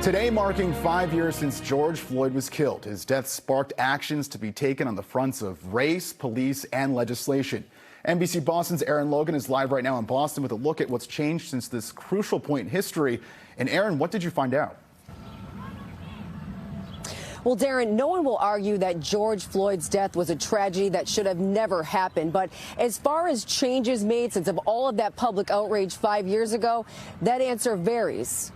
Today marking 5 years since George Floyd was killed. His death sparked actions to be taken on the fronts of race, police, and legislation. NBC Boston's Aaron Logan is live right now in Boston with a look at what's changed since this crucial point in history. And Aaron, what did you find out? Well, Darren, no one will argue that George Floyd's death was a tragedy that should have never happened. But as far as changes made since of all of that public outrage 5 years ago, that answer varies.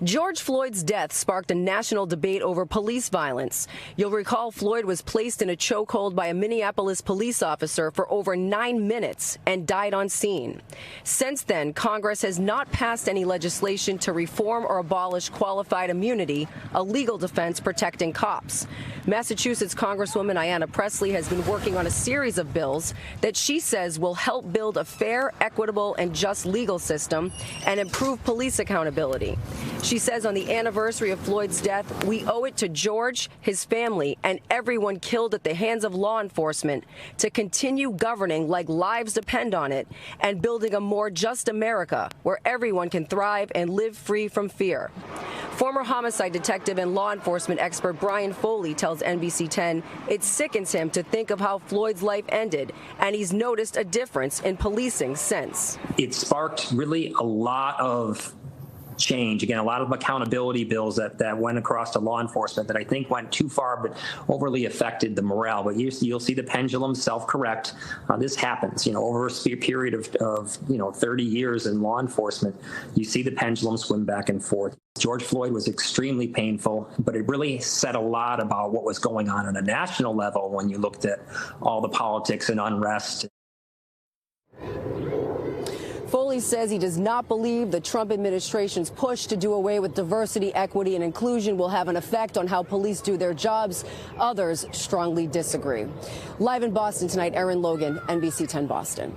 George Floyd's death sparked a national debate over police violence. You'll recall Floyd was placed in a chokehold by a Minneapolis police officer for over 9 minutes and died on scene. Since then, Congress has not passed any legislation to reform or abolish qualified immunity, a legal defense protecting cops. Massachusetts Congresswoman Ayanna Pressley has been working on a series of bills that she says will help build a fair, equitable, and just legal system and improve police accountability. She says on the anniversary of Floyd's death, we owe it to George, his family, and everyone killed at the hands of law enforcement to continue governing like lives depend on it and building a more just America where everyone can thrive and live free from fear. Former homicide detective and law enforcement expert Brian Foley tells NBC 10 it sickens him to think of how Floyd's life ended, and he's noticed a difference in policing since. It sparked really a lot of change. Again, a lot of accountability bills that went across to law enforcement that I think went too far but overly affected the morale. But you'll see the pendulum self-correct. This happens, over a period of 30 years in law enforcement, you see the pendulum swim back and forth. George Floyd was extremely painful, but it really said a lot about what was going on a national level when you looked at all the politics and unrest. Foley says he does not believe the Trump administration's push to do away with diversity, equity, and inclusion will have an effect on how police do their jobs. Others strongly disagree. Live in Boston tonight, Aaron Logan, NBC 10 Boston.